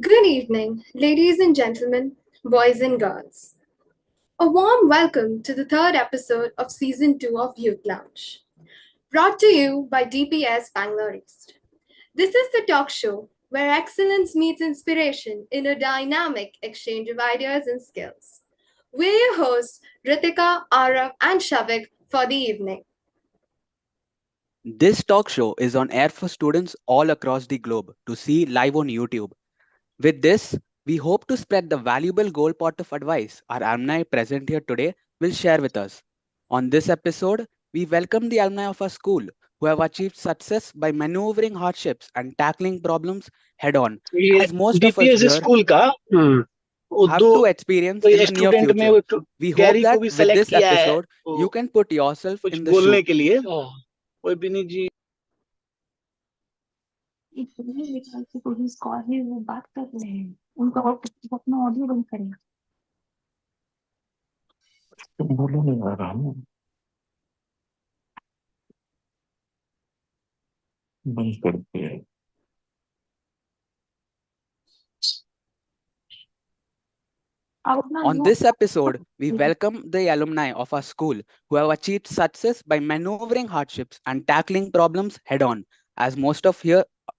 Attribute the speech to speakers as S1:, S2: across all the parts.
S1: Good evening, ladies and gentlemen, boys and girls. A warm welcome to the third episode of Season 2 of Youth Lounge, brought to you by DPS Bangalore East. This is the talk show where excellence meets inspiration in a dynamic exchange of ideas and skills. We're your hosts, Ritika, Arav, and Shavik for the evening.
S2: This talk show is on air for students all across the globe to see live on YouTube. With this, we hope to spread the valuable gold pot of advice our alumni present here today will share with us. On this episode, we welcome the alumni of our school who have achieved success by maneuvering hardships and tackling problems head on,
S3: ये
S2: as most of us
S3: DPS
S2: here
S3: school का वो
S2: have
S3: दो
S2: to experience in the near
S3: student में
S2: future. We hope
S3: Gary को
S2: that
S3: भी
S2: with
S3: select
S2: this
S3: किया है
S2: episode,
S3: वो
S2: you can put yourself
S3: कुछ
S2: in the shoes.
S3: बोलने के लिए कोई भी नहीं जी
S4: इतनी विकल्प से पुलिस कॉल है वो बात कर रहे हैं उनका अपना ऑडियो बंद करें बोलो नहीं आ रहा हूँ बंद करते हैं
S2: On this episode, we welcome the alumni of our school who have achieved success by maneuvering hardships and tackling problems head on, as most of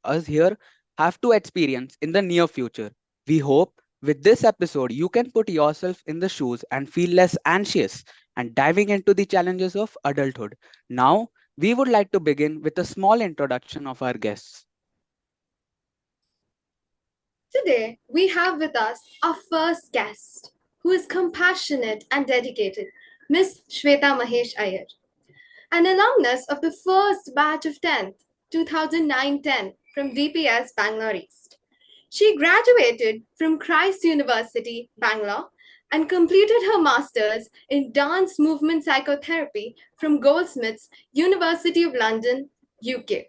S2: us here have to experience in the near future. We hope with this episode you can put yourself in the shoes and feel less anxious and diving into the challenges of adulthood. Now, we would like to begin with a small introduction of our guests.
S1: Today, we have with us our first guest, who is compassionate and dedicated, Miss Shweta Mahesh Iyer, an alumnus of the first batch of 10th, 2009-10 from DPS Bangalore East. She graduated from Christ University, Bangalore, and completed her master's in dance movement psychotherapy from Goldsmiths, University of London, UK.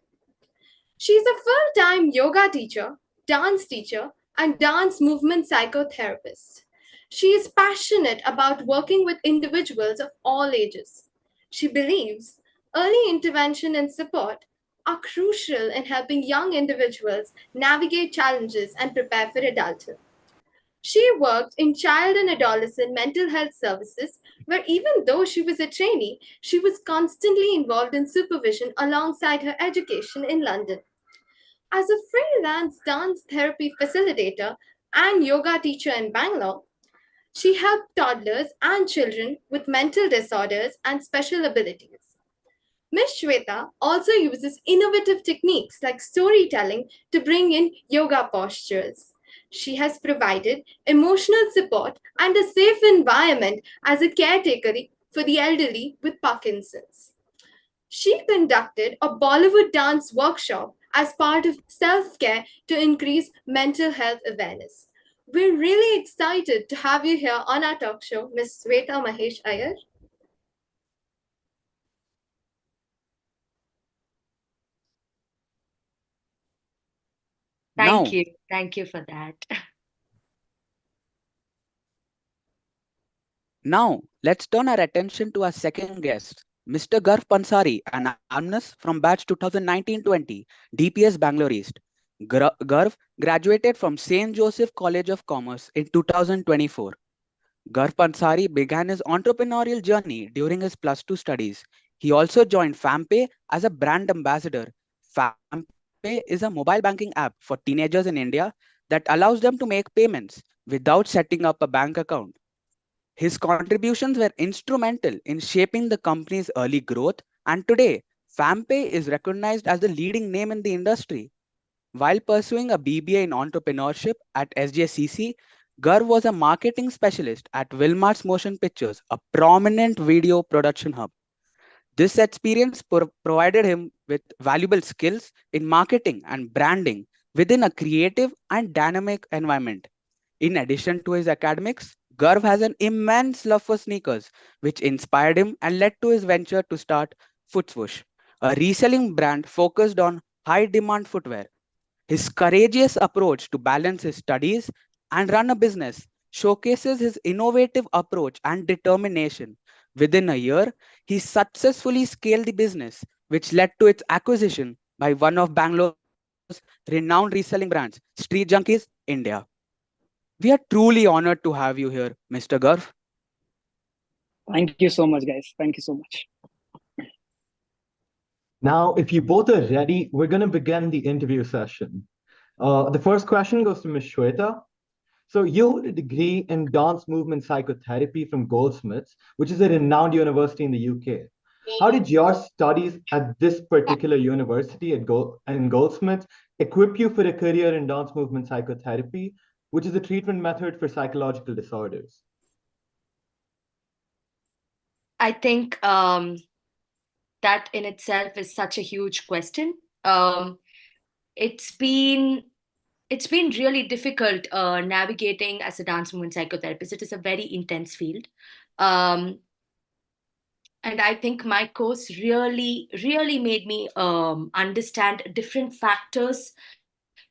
S1: She's a full-time yoga teacher, dance teacher, and dance movement psychotherapist. She is passionate about working with individuals of all ages. She believes early intervention and support are crucial in helping young individuals navigate challenges and prepare for adulthood. She worked in child and adolescent mental health services, where even though she was a trainee, she was constantly involved in supervision alongside her education in London. As a freelance dance therapy facilitator and yoga teacher in Bangalore, she helped toddlers and children with mental disorders and special abilities. Ms. Shweta also uses innovative techniques like storytelling to bring in yoga postures. She has provided emotional support and a safe environment as a caretaker for the elderly with Parkinson's. She conducted a Bollywood dance workshop as part of self care to increase mental health awareness. We're really excited to have you here on our talk show, Ms. Sweta Mahesh Iyer.
S2: Now,
S5: Thank you for that.
S2: Now, let's turn our attention to our second guest, Mr. Garv Pansari, an alumnus from batch 2019-20, DPS Bangalore East. Garv graduated from St. Joseph College of Commerce in 2024. Garv Pansari began his entrepreneurial journey during his plus 2 studies. He also joined FamPay as a brand ambassador. FamPay is a mobile banking app for teenagers in India that allows them to make payments without setting up a bank account. His contributions were instrumental in shaping the company's early growth, and today, FamPay is recognized as the leading name in the industry. While pursuing a BBA in entrepreneurship at SJCC, Garv was a marketing specialist at Wilmar's Motion Pictures, a prominent video production hub. This experience provided him with valuable skills in marketing and branding within a creative and dynamic environment. In addition to his academics, Garv has an immense love for sneakers, which inspired him and led to his venture to start Footswoosh, a reselling brand focused on high demand footwear. His courageous approach to balance his studies and run a business showcases his innovative approach and determination. Within a year, he successfully scaled the business, which led to its acquisition by one of Bangalore's renowned reselling brands, Street Junkies, India. We are truly honored to have you here, Mr. Garf.
S5: Thank you so much, guys. Thank you so much.
S6: Now, if you both are ready, we're going to begin the interview session. The first question goes to Ms. Shweta. So you hold a degree in dance movement psychotherapy from Goldsmiths, which is a renowned university in the UK. How did your studies at this particular university in Goldsmiths equip you for a career in dance movement psychotherapy, which is a treatment method for psychological disorders?
S7: I think that in itself is such a huge question. It's been really difficult navigating as a dance movement psychotherapist. It is a very intense field. And I think my course really made me understand different factors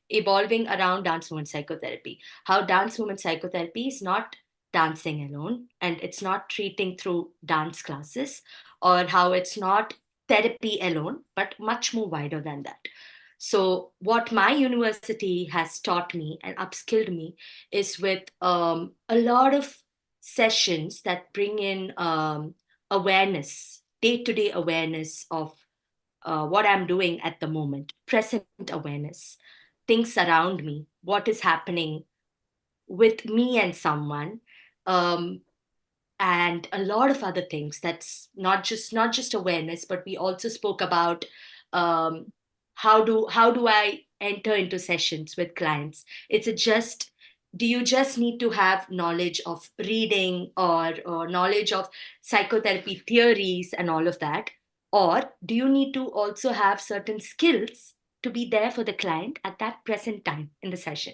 S7: evolving around dance movement psychotherapy. How dance movement psychotherapy is not dancing alone, and it's not treating through dance classes, or how it's not therapy alone, but much more wider than that. So, what my university has taught me and upskilled me is with a lot of sessions that bring in awareness, day to day awareness of what I'm doing at the moment, present awareness, things around me, what is happening with me and someone, um, and a lot of other things. That's not just awareness, but we also spoke about um, how do I enter into sessions with clients. It's a just do you just need to have knowledge of reading or knowledge of psychotherapy theories and all of that, or do you need to also have certain skills to be there for the client at that present time in the session?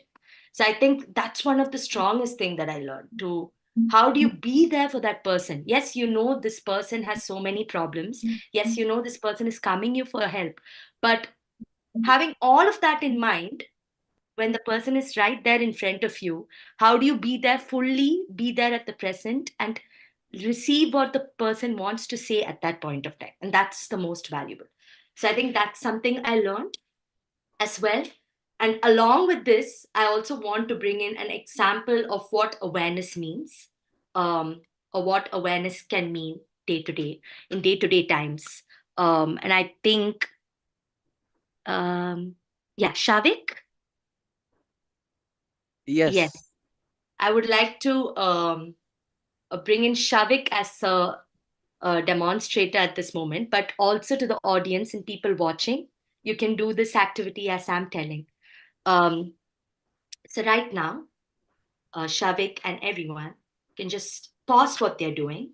S7: So I think that's one of the strongest thing that I learned. To how do you be there for that person? Yes, you know this person has so many problems. Yes, you know this person is coming you for help. But having all of that in mind, when the person is right there in front of you, how do you be there fully, be there at the present, and receive what the person wants to say at that point of time? And that's the most valuable. So I think that's something I learned as well. And along with this, I also want to bring in an example of what awareness means, um, or what awareness can mean day to day, in day to day times. And I think, yeah, Shavik?
S2: Yes,
S7: Yes. I would like to bring in Shavik as a demonstrator at this moment, but also to the audience and people watching. You can do this activity as I'm telling. Um, so right now, Shavik and everyone can just pause what they're doing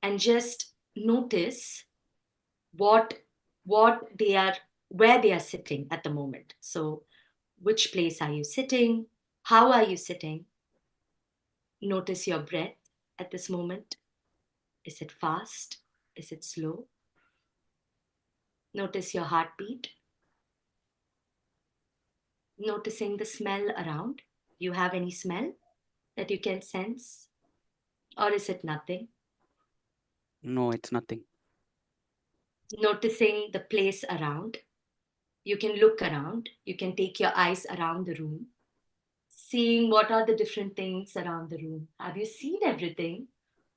S7: and just notice what they are, where they are sitting at the moment. So which place are you sitting? How are you sitting? Notice your breath at this moment. Is it fast? Is it slow? Notice your heartbeat. Noticing the smell around. Do you have any smell that you can sense? Or is it nothing?
S2: no, it's nothing.
S7: Noticing the place around. You can look around. You can take your eyes around the room, seeing what are the different things around the room. Have you seen everything?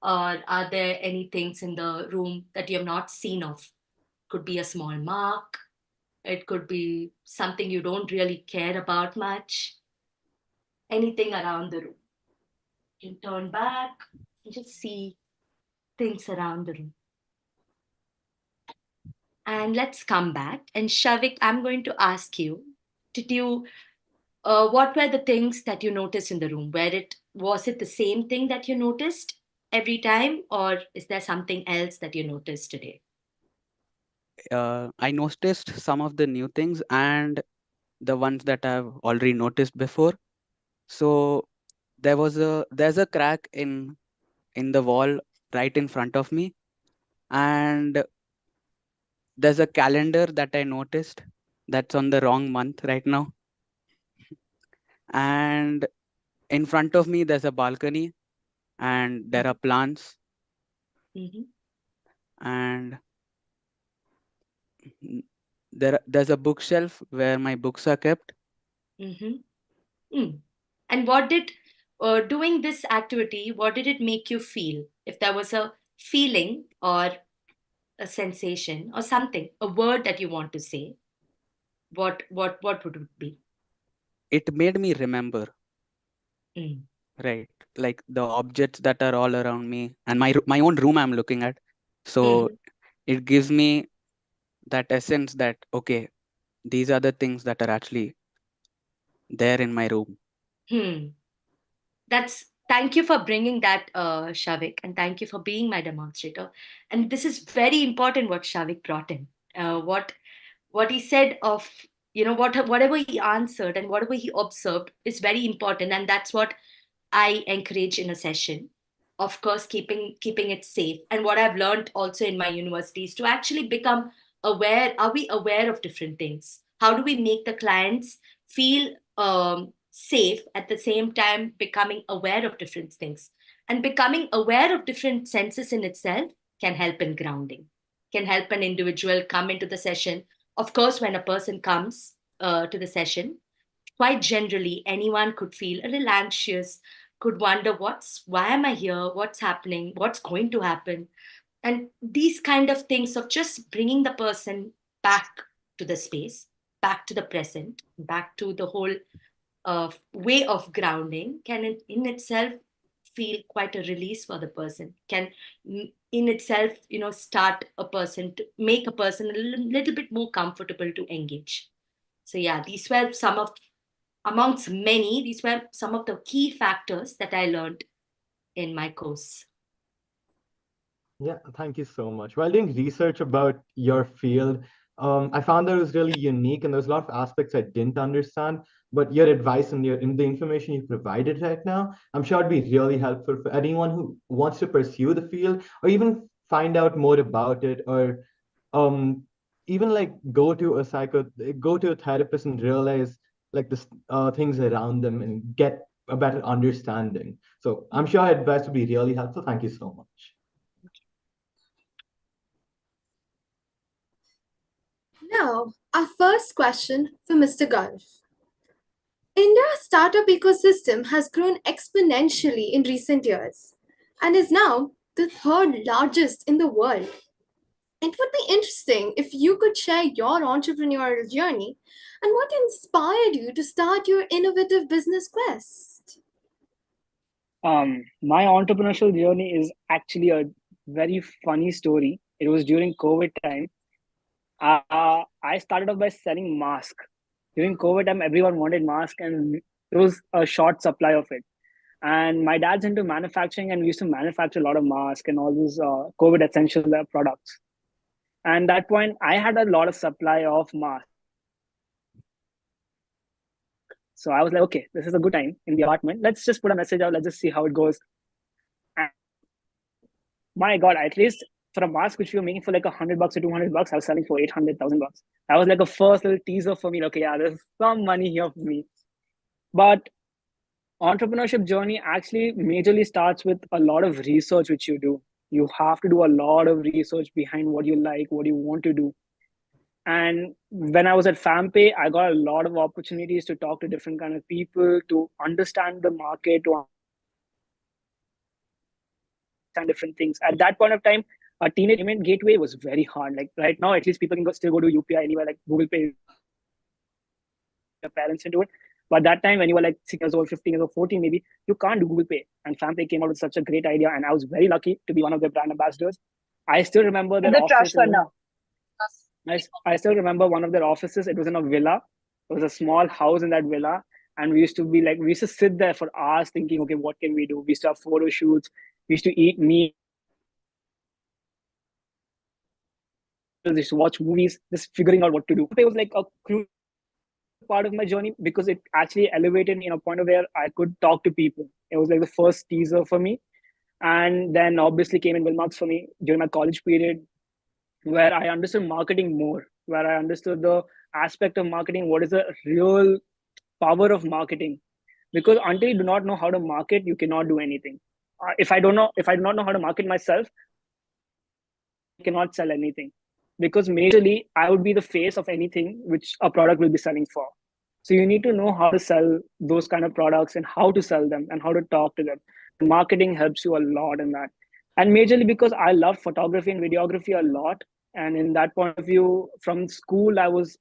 S7: Or are there any things in the room that you have not seen of? Could be a small mark. It could be something you don't really care about much. Anything around the room. You can turn back and just see things around the room. And let's come back. And Shavik, I'm going to ask you, did you what were the things that you noticed in the room? Was it the same thing that you noticed every time, or is there something else that you noticed today?
S2: I noticed some of the new things and the ones that I've already noticed before. So there's a crack in the wall right in front of me, and there's a calendar that I noticed that's on the wrong month right now. And in front of me there's a balcony and there are plants,
S7: Mm-hmm.
S2: and there's a bookshelf where my books are kept.
S7: Mm. And what did doing this activity, what did it make you feel? If there was a feeling or a sensation or something, a word that you want to say, what would it be?
S2: It made me remember,
S7: Mm.
S2: right? Like the objects that are all around me and my own room I'm looking at. So
S7: Mhm.
S2: it gives me that essence that okay, these are the things that are actually there in my room.
S7: Hmm. That's Thank you for bringing that, Shavik, and thank you for being my demonstrator. And this is very important what Shavik brought in. What he said of, whatever he answered and whatever he observed is very important, and that's what I encourage in a session. Of course, keeping it safe. And what I've learned also in my university is to actually become aware. Are we aware of different things? How do we make the clients feel safe at the same time becoming aware of different things? And becoming aware of different senses in itself can help in grounding, can help an individual come into the session. Of course, when a person comes to the session, quite generally anyone could feel a little anxious, could wonder why am I here, what's happening, what's going to happen. And these kind of things of just bringing the person back to the space, back to the present, back to the whole way of grounding can in itself feel quite a release for the person, can in itself start a person to make a person a little bit more comfortable to engage. So yeah, these were some of, amongst many, these were some of the key factors that I learned in my course.
S6: Yeah, thank you so much. While doing research about your field, I found that it was really unique, and there's a lot of aspects I didn't understand. But your advice and in the information you provided right now, I'm sure it'd be really helpful for anyone who wants to pursue the field or even find out more about it, or um, even like go to a therapist and realize like the things around them and get a better understanding. So I'm sure advice would be really helpful. Thank you so much.
S1: Now, our first question for Mr. Garf. India's startup ecosystem has grown exponentially in recent years and is now the third largest in the world. It would be interesting if you could share your entrepreneurial journey and what inspired you to start your innovative business quest.
S5: My entrepreneurial journey is actually a very funny story. It was during COVID time. I started off by selling masks. During COVID time, everyone wanted masks, and there was a short supply of it. And my dad's into manufacturing, and we used to manufacture a lot of masks and all these COVID essential products. And that point, I had a lot of supply of masks. So I was like, okay, this is a good time in the apartment. Let's just put a message out. Let's just see how it goes. And my God, at least for a mask which we were making for like $100 or $200, I was selling for 800,000 bucks. That was like a first little teaser for me. Okay, yeah, there's some money here for me. But entrepreneurship journey actually majorly starts with a lot of research which you do. You have to do a lot of research behind what you like, what you want to do. And when I was at FamPay, I got a lot of opportunities to talk to different kind of people, to understand the market, to understand different things. At that point of time, a teenage payment gateway was very hard. Like right now, at least people can still go to UPI anywhere, like Google Pay. Your parents can do it. But that time, when you were like 6 years old, 15 years old, 14 maybe, you can't do Google Pay. And FamPay came out with such a great idea, and I was very lucky to be one of their brand ambassadors. I still remember their office. I still remember one of their offices. It was in a villa. It was a small house in that villa. And we used to sit there for hours thinking, okay, what can we do? We used to have photo shoots. We used to eat meals. We used to watch movies, just figuring out what to do. It was like a crucial part of my journey because it actually elevated me in a point of where I could talk to people. It was like the first teaser for me. And then obviously came in Wilmarks for me during my college period, where I understood marketing more, where I understood the aspect of marketing, what is the real power of marketing. Because until you do not know how to market, you cannot do anything. If I do not know how to market myself, I cannot sell anything. because majorly I would be the face of anything which a product will be selling for. So you need to know how to sell those kind of products and how to sell them and how to talk to them. Marketing helps you a lot in that. And majorly because I love photography and videography a lot. And in that point of view, from school, I was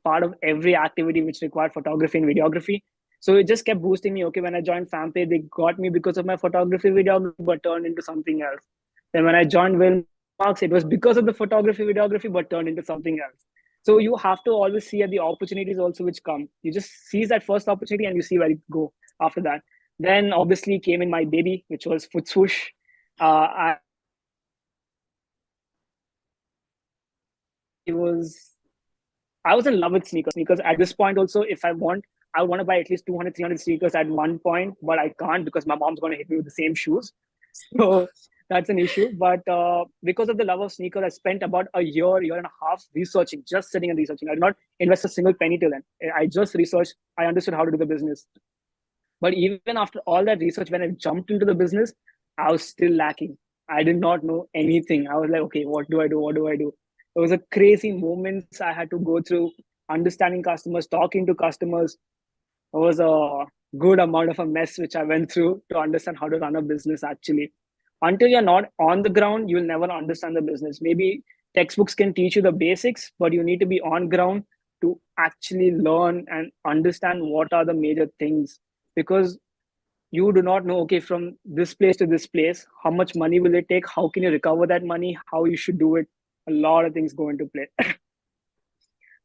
S5: part of every activity which required photography and videography. So it just kept boosting me. Okay, when I joined FAMPay, they got me because of my photography, videography, but turned into something else. Then when I joined Wilmarks, it was because of the photography, videography, but turned into something else. So you have to always see at the opportunities also which come. You just seize that first opportunity and you see where you go after that. Then obviously came in my baby, which was Foot Swoosh. I was in love with sneakers. At this point also, if I would want to buy at least 200, 300 sneakers at one point, but I can't because my mom's going to hit me with the same shoes. So that's an issue. But because of the love of sneakers, I spent about a year and a half researching, just sitting and researching. I did not invest a single penny till then. I just researched. I understood how to do the business. But even after all that research, when I jumped into the business, I was still lacking. I did not know anything. I was like, okay, what do I do? What do I do? It was a crazy moments I had to go through, understanding customers, talking to customers. It was a good amount of a mess which I went through to understand how to run a business actually. Until you're not on the ground, you'll never understand the business. Maybe textbooks can teach you the basics, but you need to be on ground to actually learn and understand what are the major things, because you do not know, okay, from this place to this place, how much money will it take, how can you recover that money, how you should do it. A lot of things go into play.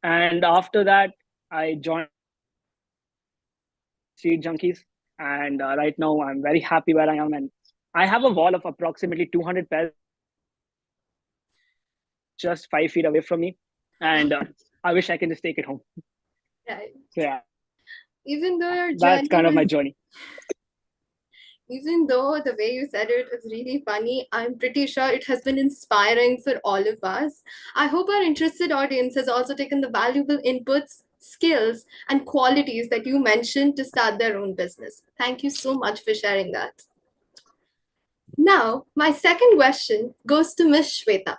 S5: And after that, I joined Street Junkies, and right now I'm very happy where I am, and I have a wall of approximately 200 pairs just 5 feet away from me, and I wish I can just take it home.
S1: Right.
S5: So yeah,
S1: Even though your
S5: that's
S1: journey
S5: kind of my
S1: was,
S5: journey.
S1: even though the way you said it is really funny, I'm pretty sure it has been inspiring for all of us. I hope our interested audience has also taken the valuable inputs, skills, and qualities that you mentioned to start their own business. Thank you so much for sharing that. Now, my second question goes to Ms. Shweta.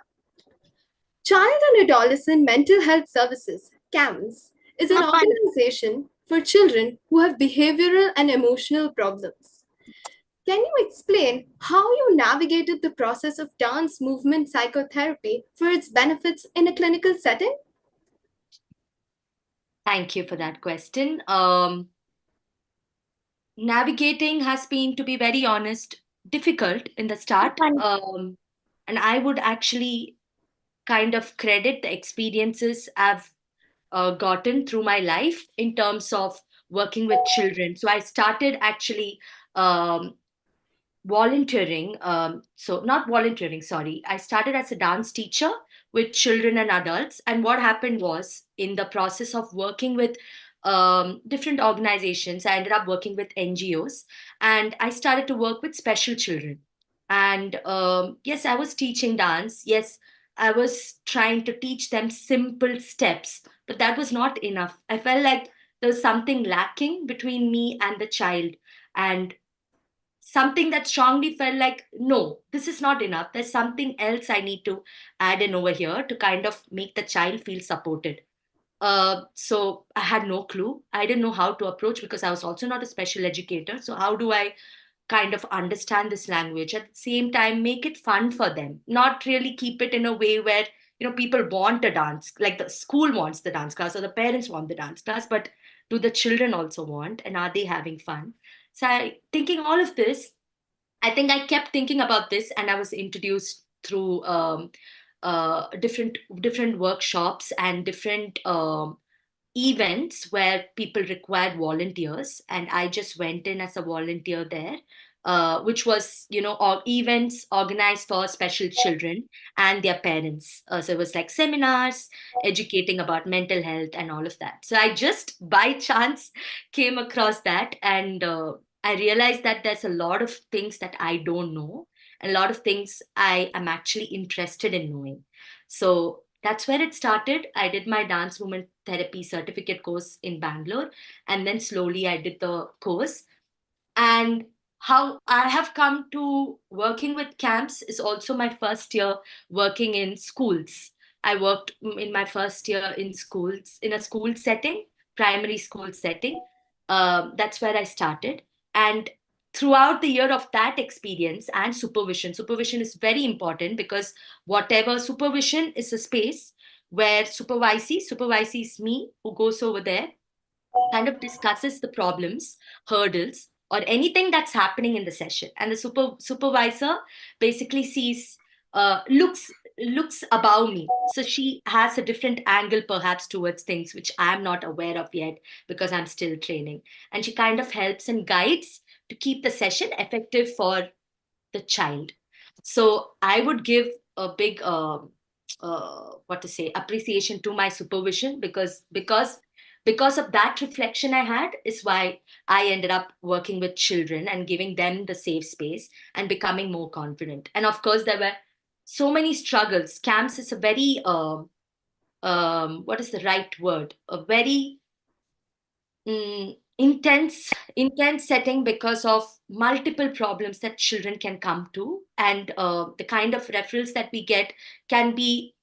S1: Child and Adolescent Mental Health Services, CAMS, is an organization for children who have behavioral and emotional problems. Can you explain how you navigated the process of dance movement psychotherapy for its benefits in a clinical setting?
S7: Thank you for that question. Navigating has been, to be very honest, difficult in the start. And I would actually kind of credit the experiences I've gotten through my life in terms of working with children. So I started actually um, volunteering. So, not volunteering, sorry. I started as a dance teacher with children and adults. And what happened was, in the process of working with different organizations, I ended up working with NGOs, and I started to work with special children. And yes, I was teaching dance. Yes, I was trying to teach them simple steps, but that was not enough. I felt like there was something lacking between me and the child. And something that strongly felt like, no, this is not enough. There's something else I need to add in over here to kind of make the child feel supported. So I had no clue. I didn't know how to approach because I was also not a special educator. So how do I kind of understand this language at the same time make it fun for them, not really keep it in a way where people want a dance, like the school wants the dance class or the parents want the dance class, but do the children also want, and are they having fun? So thinking all of this, I think I kept thinking about this, and I was introduced through different workshops and different events where people required volunteers, and I just went in as a volunteer there, which was events organized for special children and their parents. So it was like seminars educating about mental health and all of that. So I just by chance came across that, and I realized that there's a lot of things that I don't know, and a lot of things I am actually interested in knowing. So that's where it started. I did my dance movement therapy certificate course in Bangalore, and then slowly I did the course. And how I have come to working with camps is also my first year working in schools. I worked in my first year in schools, in a school setting, primary school setting. That's where I started. And throughout the year of that experience and supervision is very important, because whatever supervision is a space where supervisee is me who goes over there, kind of discusses the problems, hurdles, or anything that's happening in the session. And the supervisor basically looks above me. So she has a different angle perhaps towards things which I'm not aware of yet, because I'm still training. And she kind of helps and guides to keep the session effective for the child. So I would give a big what to say, appreciation to my supervision, because of that reflection I had is why I ended up working with children and giving them the safe space and becoming more confident. And of course, there were so many struggles. Camps is a very what is the right word? A very intense setting, because of multiple problems that children can come to, and the kind of referrals that we get can be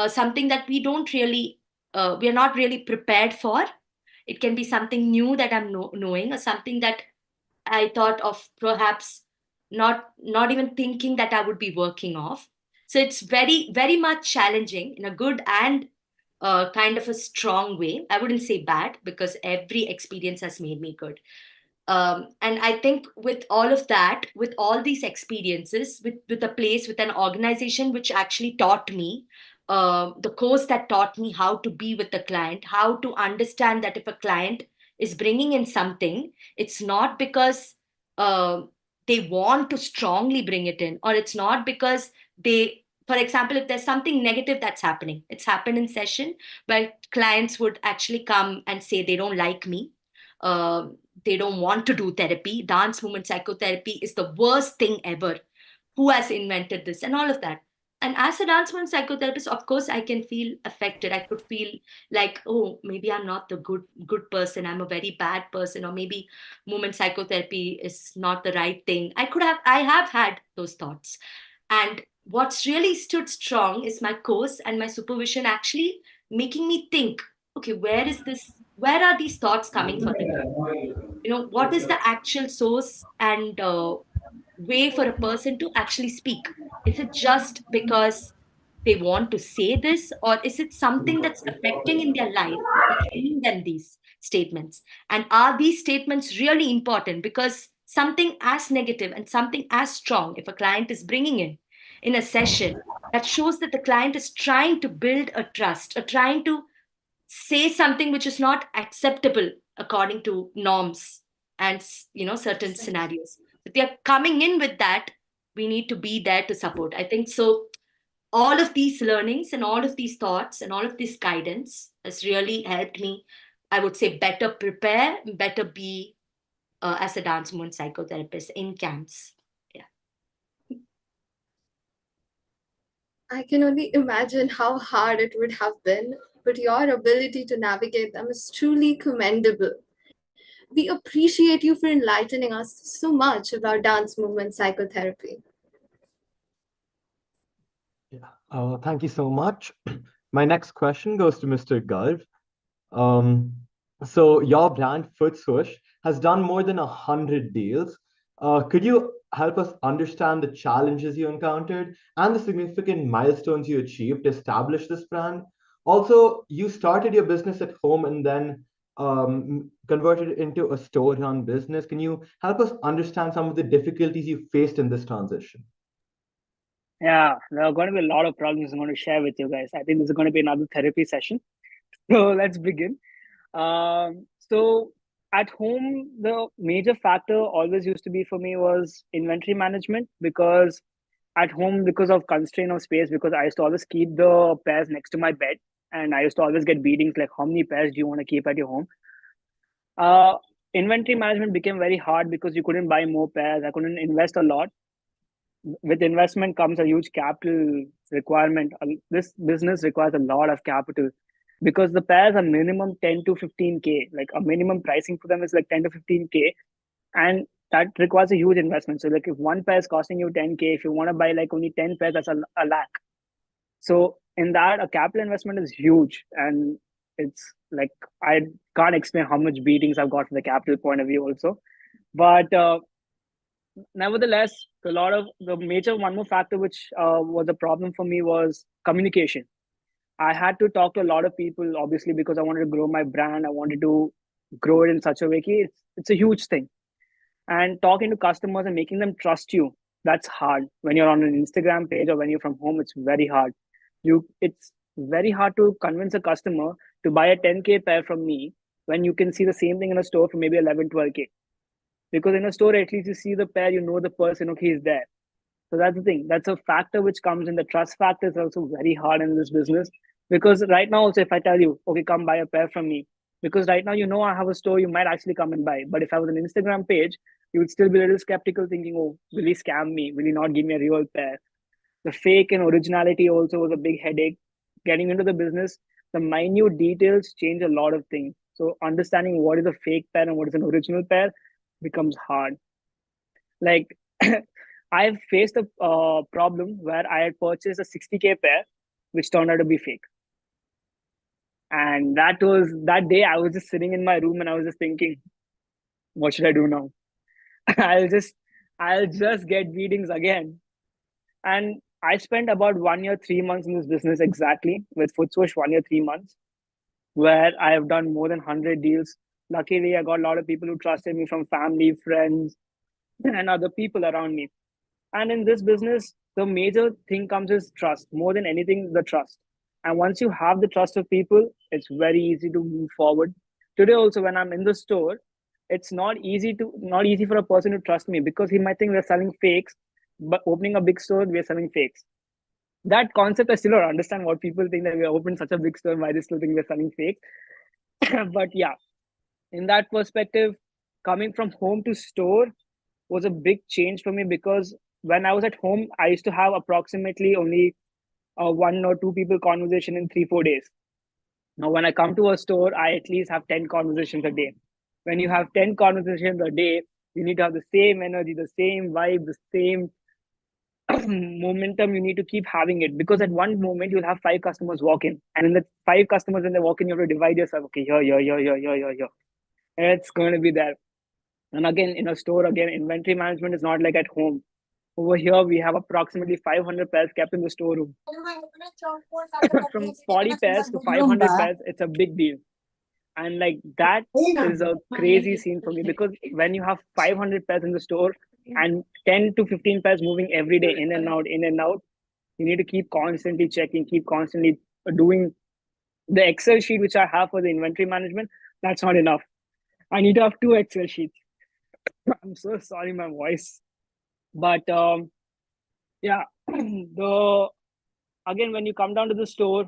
S7: something that we are not really prepared for. It can be something new that I'm knowing, or something that I thought of perhaps not even thinking that I would be working off. So it's very very much challenging in a good and kind of a strong way. I wouldn't say bad, because every experience has made me good. And I think with all of that, with all these experiences, with a place, with an organization which actually taught me, the course that taught me how to be with the client, how to understand that if a client is bringing in something, it's not because uh, they want to strongly bring it in, or it's not because they, for example, if there's something negative that's happening, it's happened in session where clients would actually come and say they don't like me. Uh, they don't want to do therapy. Dance movement psychotherapy is the worst thing ever. Who has invented this and all of that? And as a dance movement psychotherapist, of course, I can feel affected. I could feel like, oh, maybe I'm not the good person. I'm a very bad person, or maybe movement psychotherapy is not the right thing. I have had those thoughts. And what's really stood strong is my course and my supervision actually making me think, okay, where are these thoughts coming from in me? What is the actual source and way for a person to actually speak? Is it just because they want to say this, or is it something that's affecting in their life that's giving them these statements? And are these statements really important? Because something as negative and something as strong, if a client is bringing in a session, that shows that the client is trying to build a trust, or trying to say something which is not acceptable according to norms and certain scenarios. If they are coming in with that, we need to be there to support, I think. So all of these learnings and all of these thoughts and all of this guidance has really helped me, I would say, better prepare, better be as a dance movement psychotherapist in camps.
S1: I can only imagine how hard it would have been, but your ability to navigate them is truly commendable. We appreciate you for enlightening us so much about dance movement psychotherapy.
S6: Yeah. Thank you so much. My next question goes to Mr. Garv. Um, so your brand Foot Swoosh has done more than 100 deals. Could you help us understand the challenges you encountered and the significant milestones you achieved to establish this brand? Also, you started your business at home and then converted it into a store-run business. Can you help us understand some of the difficulties you faced in this transition?
S5: Yeah, there are going to be a lot of problems I'm going to share with you guys. I think this is going to be another therapy session. So let's begin. So at home, the major factor always used to be for me was inventory management, because at home, because of constraint of space, because I used to always keep the pairs next to my bed, and I used to always get beatings like, how many pairs do you want to keep at your home? Uh, Inventory management became very hard because you couldn't buy more pairs. I couldn't invest a lot. With investment comes a huge capital requirement. This business requires a lot of capital because the pairs are minimum 10 to 15K. Like a minimum pricing for them is like 10 to 15K. And that requires a huge investment. So like if one pair is costing you 10K, if you want to buy like only 10 pairs, that's a lakh. So in that, a capital investment is huge, and it's like I can't explain how much beatings I've got from the capital point of view also. But nevertheless, a lot of the major one more factor which was a problem for me was communication. I had to talk to a lot of people, obviously, because I wanted to grow my brand. I wanted to grow it in such a way. It's a huge thing. And talking to customers and making them trust you, that's hard. When you're on an Instagram page or when you're from home, it's very hard. It's very hard to convince a customer to buy a 10K pair from me when you can see the same thing in a store for maybe 11, 12K. Because in a store, at least you see the pair, you know the person, okay, he's there. So that's the thing. That's a factor which comes in. The trust factor is also very hard in this business. Because right now, also, if I tell you, okay, come buy a pair from me, because right now, you know, I have a store, you might actually come and buy. But if I was an Instagram page, you would still be a little skeptical, thinking, oh, will he scam me? Will he not give me a real pair? The fake and originality also was a big headache. Getting into the business, the minute details change a lot of things. So understanding what is a fake pair and what is an original pair becomes hard. Like I've faced a problem where I had purchased a 60K pair, which turned out to be fake. And that day I was just sitting in my room and I was just thinking, what should I do now? I'll just get beatings again. And I spent about 1 year, 3 months in this business exactly with FootSwoosh, 1 year, 3 months, where I have done more than 100 deals. Luckily, I got a lot of people who trusted me from family, friends, and other people around me. And in this business, the major thing comes is trust. More than anything, the trust. And once you have the trust of people, it's very easy to move forward. Today, also, when I'm in the store, it's not easy for a person to trust me because he might think we're selling fakes, but opening a big store, we're selling fakes. That concept I still don't understand what people think that we opened such a big store, why they still think we're selling fakes. But yeah, in that perspective, coming from home to store was a big change for me because when I was at home, I used to have approximately only one or two people conversation in 3, 4 days. Now, when I come to a store, I at least have 10 conversations a day. When you have 10 conversations a day, you need to have the same energy, the same vibe, the same momentum. You need to keep having it because at one moment you'll have 5 customers walk in, and in the 5 customers when they walk in, you have to divide yourself. Okay, here. And it's going to be there. And again, in a store, again, inventory management is not like at home. Over here, we have approximately 500 pairs kept in the storeroom. From 40 pairs to 500 pairs, it's a big deal. And like that is a crazy scene for me because when you have 500 pairs in the store and 10 to 15 pairs moving every day in and out, you need to keep constantly checking, keep constantly doing the Excel sheet, which I have for the inventory management. That's not enough. I need to have 2 Excel sheets. I'm so sorry, my voice. But yeah, the again, when you come down to the store,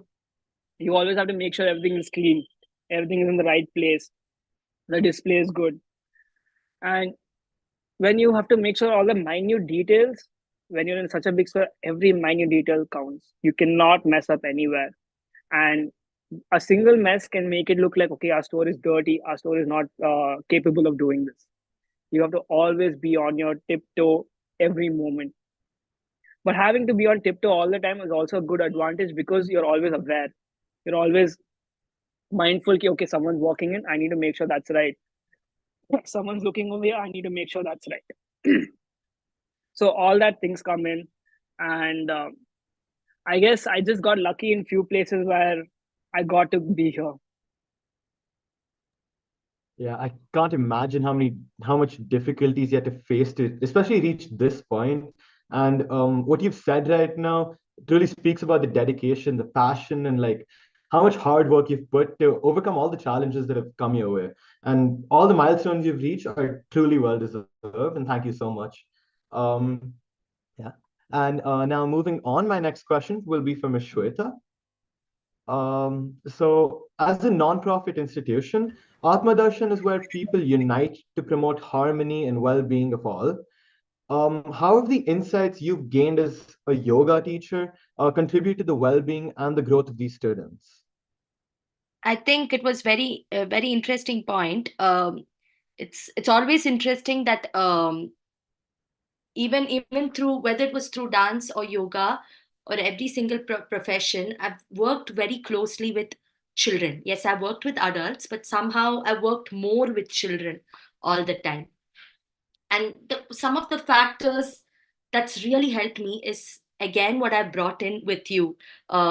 S5: you always have to make sure everything is clean, everything is in the right place, the display is good. And when you have to make sure all the minute details, when you're in such a big store, every minute detail counts. You cannot mess up anywhere. And a single mess can make it look like, okay, our store is dirty, our store is not capable of doing this. You have to always be on your tiptoe every moment. But having to be on tiptoe all the time is also a good advantage because you're always aware. You're always mindful, okay, someone's walking in, I need to make sure that's right. Someone's looking over here, I need to make sure that's right. So all that things come in. And I guess I just got lucky in few places where I got to be here.
S6: Yeah, I can't imagine how much difficulties you had to face to especially reach this point. And what you've said right now really speaks about the dedication, the passion, and like how much hard work you've put to overcome all the challenges that have come your way. And all the milestones you've reached are truly well deserved. And thank you so much. Um, yeah. And now moving on, my next question will be for Ms. Shweta. So as a non-profit institution, Atmadarshan is where people unite to promote harmony and well-being of all. How have the insights you've gained as a yoga teacher contribute to the well-being and the growth of these students?
S7: I think it was very interesting point. It's always interesting that even through whether it was through dance or yoga, or every single profession, I've worked very closely with children. Yes, I've worked with adults, but somehow I've worked more with children all the time. And some of the factors that's really helped me is, again, what I brought in with you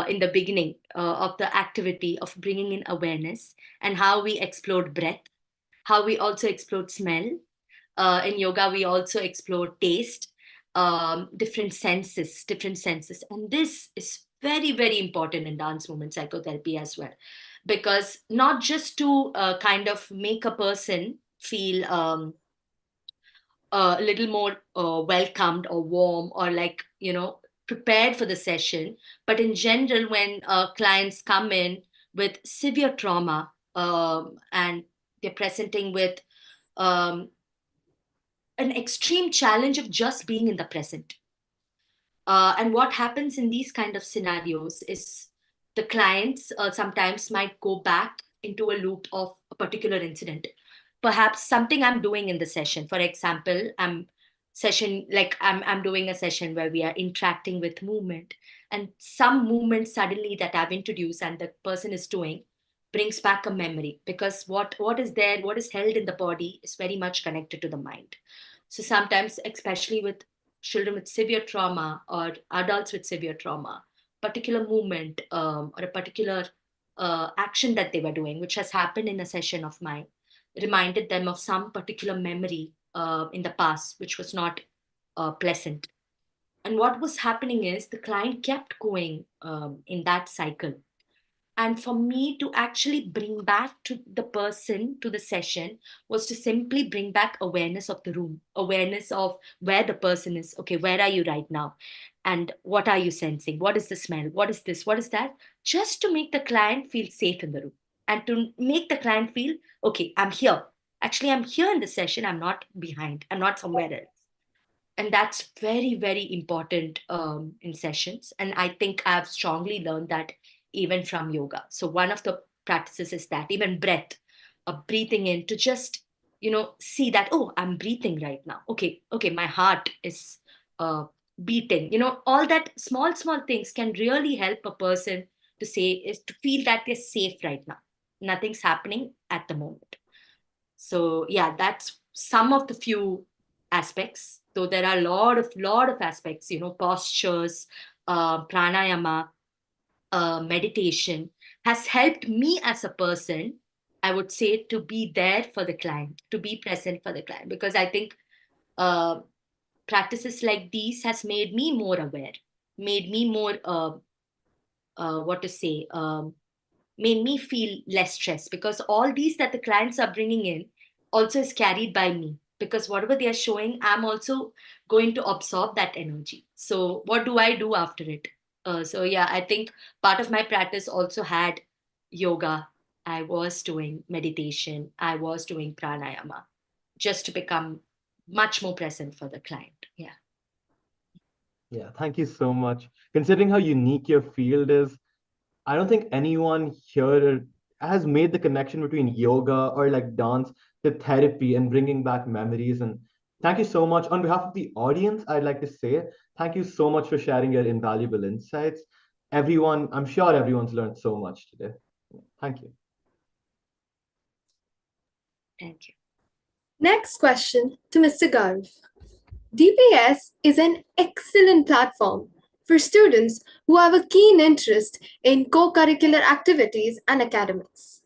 S7: in the beginning of the activity of bringing in awareness, and how we explored breath, how we also explored smell. In yoga, we also explore taste, different senses. And this is very, very important in dance movement psychotherapy as well. Because not just to kind of make a person feel a little more welcomed or warm, or like, prepared for the session, but in general, when clients come in with severe trauma, and they're presenting with um, an extreme challenge of just being in the present. And what happens in these kind of scenarios is the clients sometimes might go back into a loop of a particular incident. Perhaps something I'm doing in the session. For example, I'm doing a session where we are interacting with movement, and some movement suddenly that I've introduced and the person is doing brings back a memory, because what is there, what is held in the body is very much connected to the mind. So sometimes, especially with children with severe trauma or adults with severe trauma, particular movement or a particular action that they were doing, which has happened in a session of mine, reminded them of some particular memory in the past, which was not pleasant. And what was happening is the client kept going in that cycle. And for me to actually bring back to the person to the session was to simply bring back awareness of the room, awareness of where the person is. Okay, where are you right now? And what are you sensing? What is the smell? What is this? What is that? Just to make the client feel safe in the room, and to make the client feel, okay, I'm here. Actually, I'm here in the session. I'm not behind. I'm not somewhere else. And that's very, very important in sessions. And I think I've strongly learned that even from yoga. So one of the practices is that, even breath, breathing in, to just see that, oh, I'm breathing right now. Okay, my heart is uh, beating. All that small things can really help a person to say, is to feel that they're safe right now. Nothing's happening at the moment. So yeah, that's some of the few aspects, though there are a lot of aspects, postures, pranayama, meditation has helped me as a person, I would say, to be there for the client, to be present for the client, because I think uh, practices like these has made me more aware, made me more what to say made me feel less stressed, because all these that the clients are bringing in also is carried by me, because whatever they are showing, I'm also going to absorb that energy. So what do I do after it? So yeah, I think part of my practice also had yoga. I was doing meditation, I was doing pranayama, just to become much more present for the client. Yeah.
S6: Yeah, thank you so much. Considering how unique your field is, I don't think anyone here has made the connection between yoga or like dance to therapy and bringing back memories. And thank you so much. On behalf of the audience, I'd like to say thank you so much for sharing your invaluable insights. Everyone, I'm sure everyone's learned so much today. Thank you.
S7: Thank you.
S1: Next question to Mr. Garv. DPS is an excellent platform for students who have a keen interest in co-curricular activities and academics.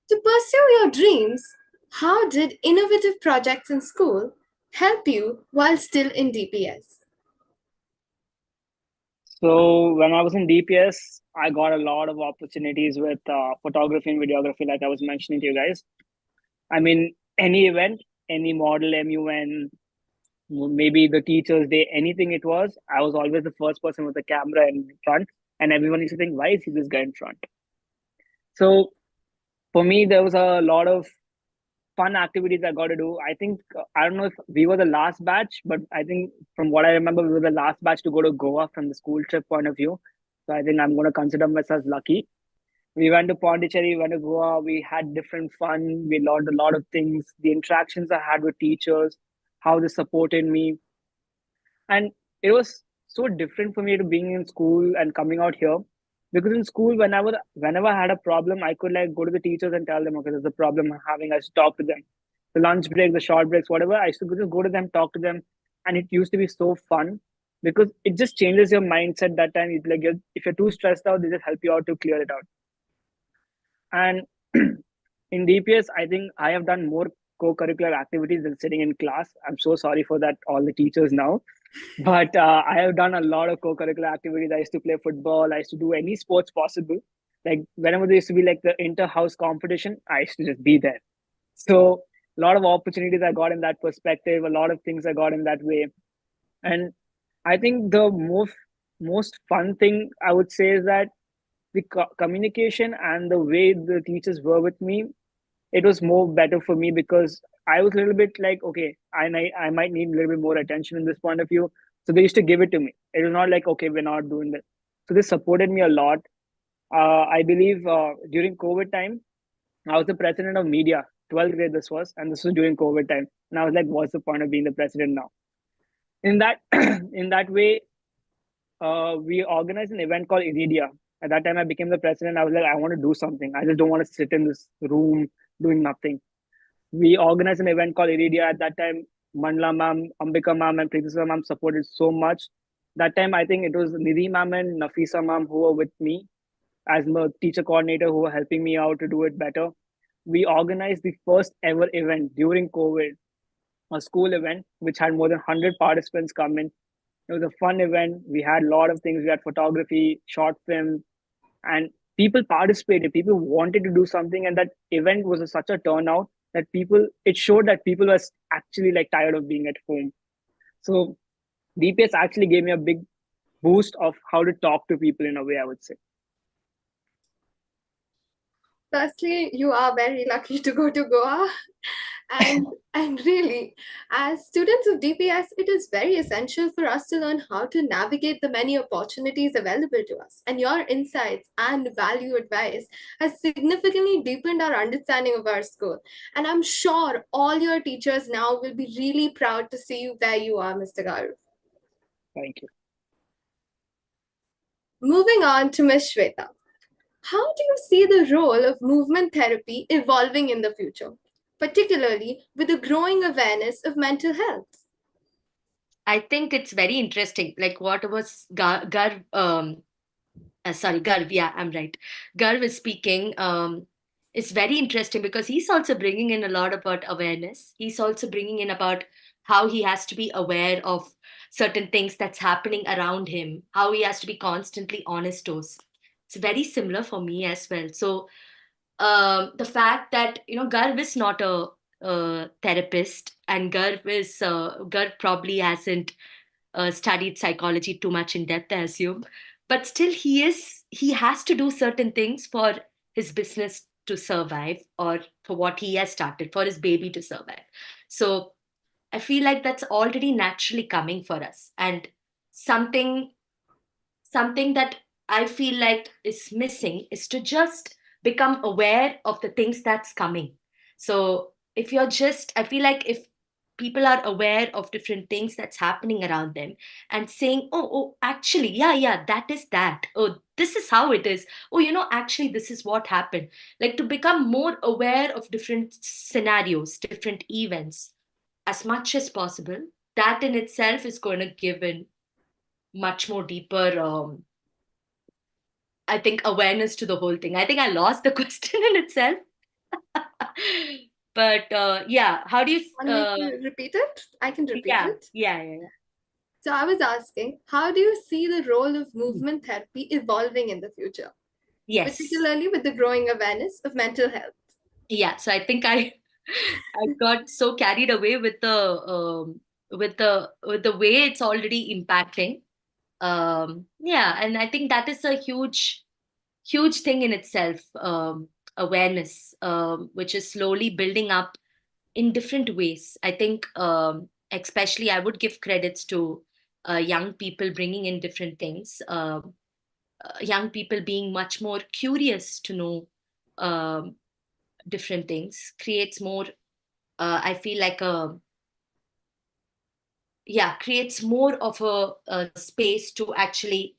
S1: To pursue your dreams, how did innovative projects in school help you while still in DPS?
S5: So when I was in DPS, I got a lot of opportunities with photography and videography, like I was mentioning to you guys. I mean, any event, any model, MUN, maybe the teacher's day, anything it was, I was always the first person with the camera in front, and everyone used to think, why is he this guy in front? So for me, there was a lot of fun activities I got to do. I think, I don't know if we were the last batch, but I think from what I remember, we were the last batch to go to Goa from the school trip point of view. So I think I'm going to consider myself lucky. We went to Pondicherry, we went to Goa, we had different fun, we learned a lot of things, the interactions I had with teachers, how they supported me. And it was so different for me to being in school and coming out here. Because in school, whenever I had a problem, I could like go to the teachers and tell them, okay, there's a problem I'm having. I used to talk to them. The lunch break, the short breaks, whatever. I used to just go to them, talk to them, and it used to be so fun because it just changes your mindset. That time, if you're too stressed out, they just help you out to clear it out. And in DPS, I think I have done more co-curricular activities than sitting in class. I'm so sorry for that, all the teachers now. But I have done a lot of co-curricular activities. I used to play football. I used to do any sports possible. Like whenever there used to be like the inter-house competition, I used to just be there. So a lot of opportunities I got in that perspective. A lot of things I got in that way. And I think the most fun thing I would say is that the communication and the way the teachers were with me, it was more better for me because I was a little bit like, okay, I might need a little bit more attention in this point of view. So they used to give it to me. It was not like, okay, we're not doing that. So they supported me a lot. I believe during COVID time, I was the president of media, 12th grade this was, and this was during COVID time. And I was like, what's the point of being the president now? In that in that way, we organized an event called Iridia. At that time, I became the president. I was like, I want to do something. I just don't want to sit in this room doing nothing. We organized an event called Iridia. At that time, Mandla ma'am, Ambika ma'am, and Pritisha ma'am supported so much. That time, I think it was Nidhi ma'am and Nafisa ma'am who were with me as my teacher coordinator who were helping me out to do it better. We organized the first ever event during COVID, a school event, which had more than 100 participants come in. It was a fun event. We had a lot of things. We had photography, short film, and people participated. People wanted to do something, and that event was such a turnout that it showed that people were actually like tired of being at home. So DPS actually gave me a big boost of how to talk to people in a way, I would say.
S1: Firstly, you are very lucky to go to Goa. And really, as students of DPS, it is very essential for us to learn how to navigate the many opportunities available to us. And your insights and value advice has significantly deepened our understanding of our school. And I'm sure all your teachers now will be really proud to see you where you are, Mr. Garu.
S5: Thank you.
S1: Moving on to Ms. Shweta. How do you see the role of movement therapy evolving in the future, particularly with the growing awareness of mental health?
S7: I think it's very interesting. Like what was Garv, sorry, Garv, yeah, I'm right. Garv is speaking. It's very interesting because he's also bringing in a lot about awareness. He's also bringing in about how he has to be aware of certain things that's happening around him, how he has to be constantly on his toes. It's very similar for me as well. So the fact that Garv is not a therapist, and Garv probably hasn't studied psychology too much in depth, I assume, but still he has to do certain things for his business to survive, or for what he has started for his baby to survive. So I feel like that's already naturally coming for us, and something something that I feel like is missing is to just become aware of the things that's coming. So if you're just, I feel like if people are aware of different things that's happening around them and saying, oh, actually, yeah, that is that. Oh, this is how it is. Oh, actually, this is what happened. Like to become more aware of different scenarios, different events as much as possible. That in itself is going to give in much more deeper I think awareness to the whole thing. I think I lost the question in itself. But yeah, how do you
S1: Want me to repeat it? I can repeat
S7: yeah,
S1: it.
S7: yeah.
S1: So I was asking, how do you see the role of movement therapy evolving in the future,
S7: Yes.
S1: particularly with the growing awareness of mental health?
S7: Yeah, so I think I got so carried away with the way it's already impacting. Yeah, and I think that is a huge thing in itself, awareness, which is slowly building up in different ways. I think, especially, I would give credits to young people bringing in different things, young people being much more curious to know um, different things, creates more, I feel like, creates more of a space to actually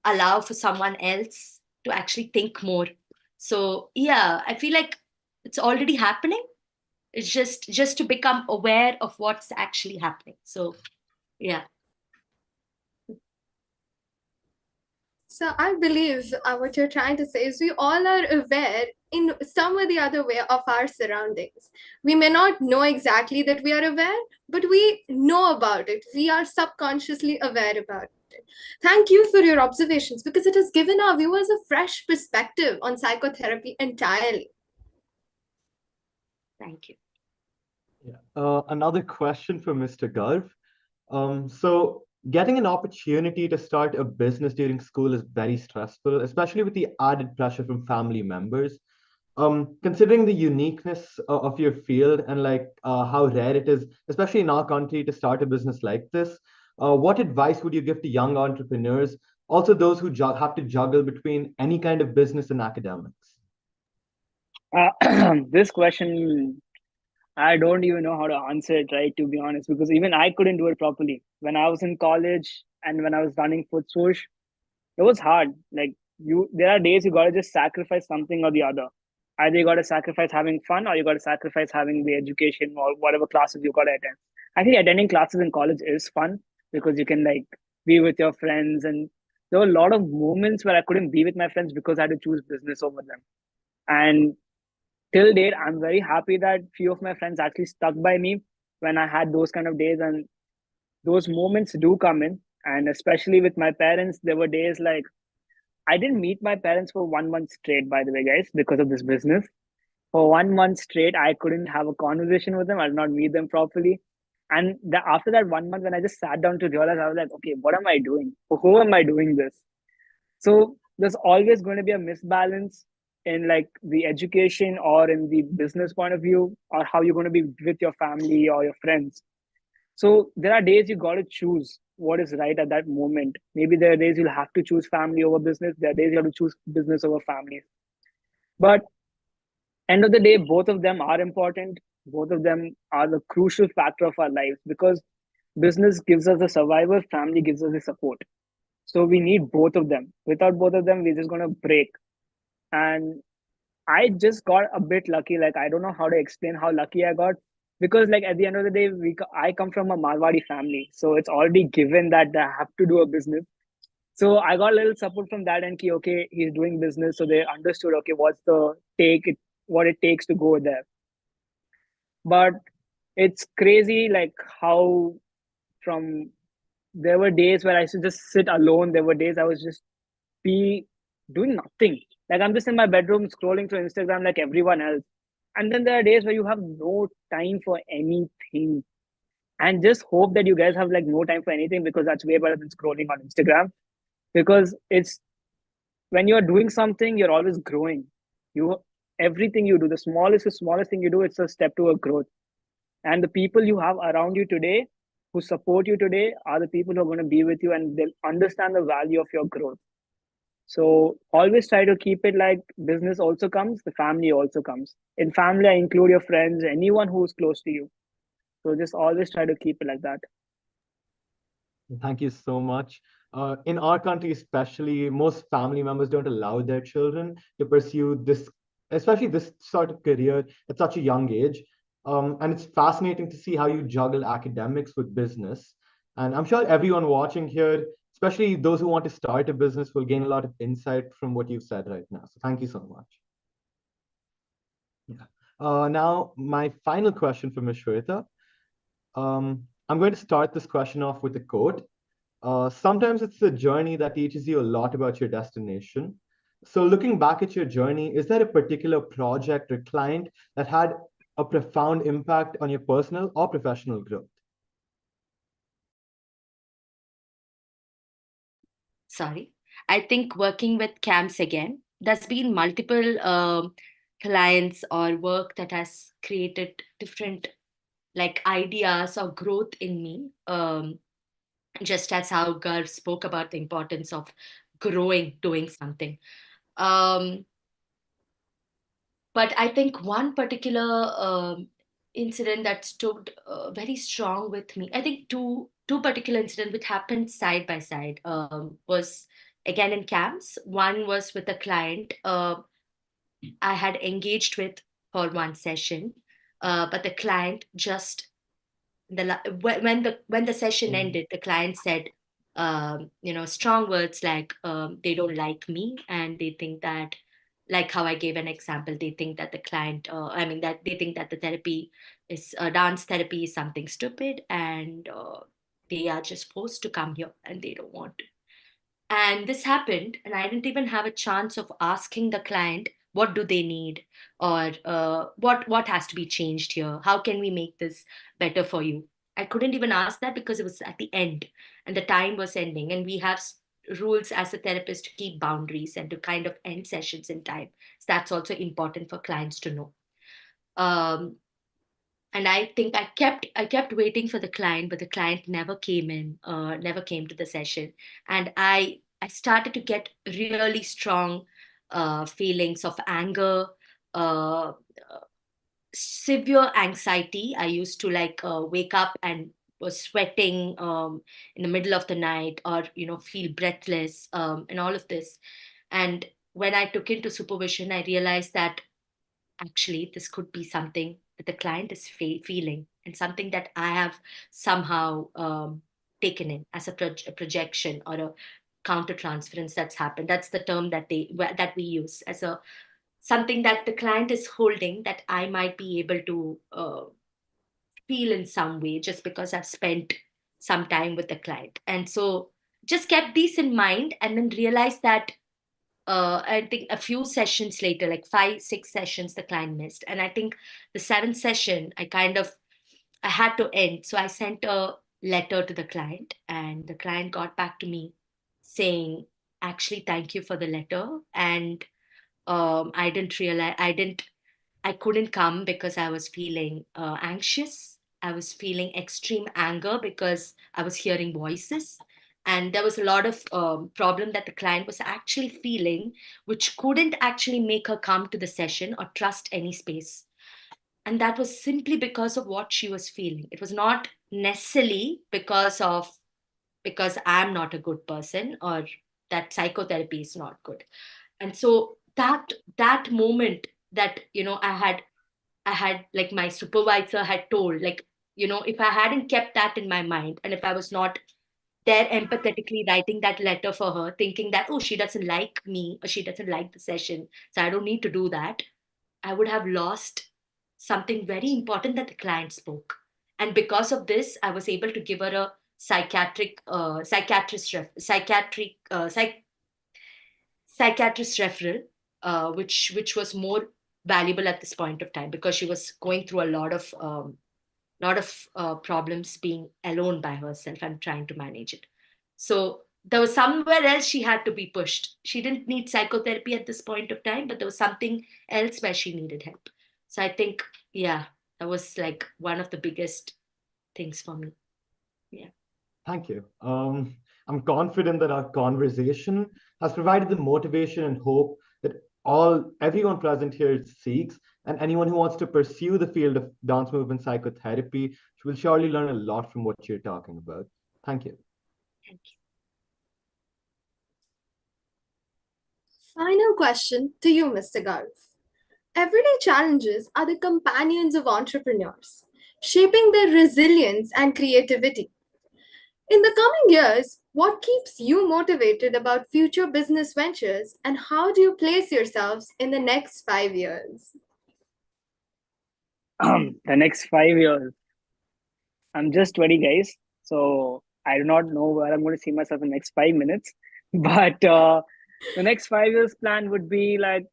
S7: allow for someone else to actually think more. So yeah, I feel like it's already happening. It's just to become aware of what's actually happening. So yeah.
S1: So I believe what you're trying to say is we all are aware in some or the other way of our surroundings. We may not know exactly that we are aware, but we know about it. We are subconsciously aware about it. Thank you for your observations because it has given our viewers a fresh perspective on psychotherapy entirely.
S7: Thank you.
S6: Another question for Mr. Garv. So getting an opportunity to start a business during school is very stressful, especially with the added pressure from family members. Considering the uniqueness of your field and like how rare it is, especially in our country, to start a business like this, what advice would you give to young entrepreneurs, also those who have to juggle between any kind of business and academics?
S5: This question, I don't even know how to answer it, right? To be honest, because even I couldn't do it properly when I was in college and when I was running food swoosh. It was hard. Like there are days you gotta just sacrifice something or the other. Either you gotta sacrifice having fun, or you gotta sacrifice having the education or whatever classes you gotta attend. I think attending classes in college is fun because you can like be with your friends, and there were a lot of moments where I couldn't be with my friends because I had to choose business over them. And till date, I'm very happy that few of my friends actually stuck by me when I had those kind of days, and those moments do come in. And especially with my parents, there were days like I didn't meet my parents for 1 month straight, by the way, guys, because of this business. For 1 month straight, I couldn't have a conversation with them. I did not meet them properly. And after that 1 month, when I just sat down to realize, I was like, okay, what am I doing? For who am I doing this? So there's always going to be a misbalance in like the education or in the business point of view, or how you're going to be with your family or your friends. So there are days you got to choose what is right at that moment. Maybe there are days you'll have to choose family over business. There are days you have to choose business over family. But end of the day, both of them are important. Both of them are the crucial factor of our lives because business gives us the survival, family gives us the support. So we need both of them. Without both of them, we're just gonna break. And I just got a bit lucky. Like I don't know how to explain how lucky I got because like at the end of the day, I come from a Marwadi family, so it's already given that I have to do a business. So I got a little support from that and ki, okay, he's doing business, so they understood okay what's the what it takes to go there. But it's crazy like how from there were days where I used to just sit alone. There were days I was just be doing nothing. Like I'm just in my bedroom scrolling through Instagram like everyone else. And then there are days where you have no time for anything. And just hope that you guys have like no time for anything because that's way better than scrolling on Instagram. Because it's when you're doing something, you're always growing. You everything you do, the smallest thing you do, it's a step to a growth. And the people you have around you today who support you today are the people who are going to be with you and they'll understand the value of your growth. So always try to keep it like business also comes, the family also comes. In family, I include your friends, anyone who's close to you. So just always try to keep it like that.
S6: Thank you so much. In our country, especially, most family members don't allow their children to pursue this, especially this sort of career at such a young age. And it's fascinating to see how you juggle academics with business. And I'm sure everyone watching here, especially those who want to start a business, will gain a lot of insight from what you've said right now. So thank you so much. Yeah. Now, my final question for Ms. Shweta. I'm going to start this question off with a quote. Sometimes it's the journey that teaches you a lot about your destination. So, looking back at your journey, is there a particular project or client that had a profound impact on your personal or professional growth?
S7: Sorry. I think working with camps again, there's been multiple clients or work that has created different like ideas or growth in me. Just as how Gar spoke about the importance of growing, doing something. Um, but I think one particular incident that stood very strong with me. I think two two particular incidents which happened side by side was again in camps. One was with a client I had engaged with for one session, but the client just when the session ended, the client said, strong words like they don't like me, and they think that, like how I gave an example, they think that the client, that they think that the therapy is dance therapy is something stupid, and they are just forced to come here and they don't want to. And this happened, and I didn't even have a chance of asking the client what do they need, or what has to be changed here, how can we make this better for you. I couldn't even ask that because it was at the end and the time was ending, and we have rules as a therapist to keep boundaries and to kind of end sessions in time. So that's also important for clients to know. And I think I kept waiting for the client, but the client never came in, never came to the session. And I started to get really strong feelings of anger, uh, severe anxiety. I used to wake up and was sweating in the middle of the night, or feel breathless, and all of this. And when I took into supervision, I realized that actually this could be something that the client is feeling, and something that I have somehow taken in as a projection or a counter transference that's happened. That's the term that we use as a something that the client is holding, that I might be able to feel in some way just because I've spent some time with the client. And so just kept these in mind, and then realized that I think a few sessions later, like 5, 6 sessions, the client missed. And I think the seventh session, I had to end. So I sent a letter to the client, and the client got back to me saying, actually, thank you for the letter. And I couldn't come because I was feeling anxious. I was feeling extreme anger because I was hearing voices. And there was a lot of problem that the client was actually feeling, which couldn't actually make her come to the session or trust any space. And that was simply because of what she was feeling. It was not necessarily because I'm not a good person, or that psychotherapy is not good. And so that moment that I had like my supervisor had told, like, if I hadn't kept that in my mind, and if I was not there empathetically writing that letter for her, thinking that, oh, she doesn't like me, or she doesn't like the session, so I don't need to do that, I would have lost something very important that the client spoke. And because of this, I was able to give her a psychiatrist referral, which was more valuable at this point of time, because she was going through a lot of problems being alone by herself and trying to manage it. So there was somewhere else she had to be pushed. She didn't need psychotherapy at this point of time, but there was something else where she needed help. So I think, yeah, that was like one of the biggest things for me. Yeah.
S6: Thank you. I'm confident that our conversation has provided the motivation and hope that everyone present here seeks, and anyone who wants to pursue the field of dance movement psychotherapy will surely learn a lot from what you're talking about. Thank you.
S7: Thank you.
S1: Final question to you, Mr. Garv. Everyday challenges are the companions of entrepreneurs, shaping their resilience and creativity. In the coming years, what keeps you motivated about future business ventures, and how do you place yourselves in the next 5 years?
S5: The next 5 years, I'm just 20, guys. So I do not know where I'm going to see myself in the next 5 minutes. But the next 5 years plan would be like,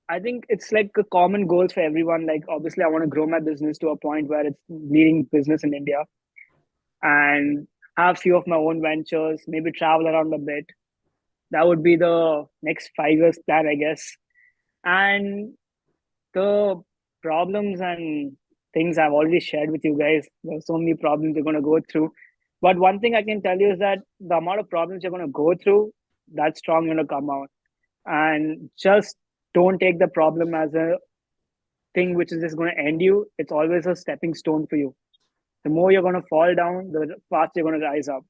S5: I think it's like a common goal for everyone. Like, obviously, I want to grow my business to a point where it's leading business in India, and have few of my own ventures, maybe travel around a bit. That would be the next 5 years plan, I guess. And the problems and things I've already shared with you guys. There's so many problems you're going to go through. But one thing I can tell you is that the amount of problems you're going to go through, that strong going to come out. And just don't take the problem as a thing which is just going to end you. It's always a stepping stone for you. The more you're going to fall down, the faster you're going to rise up.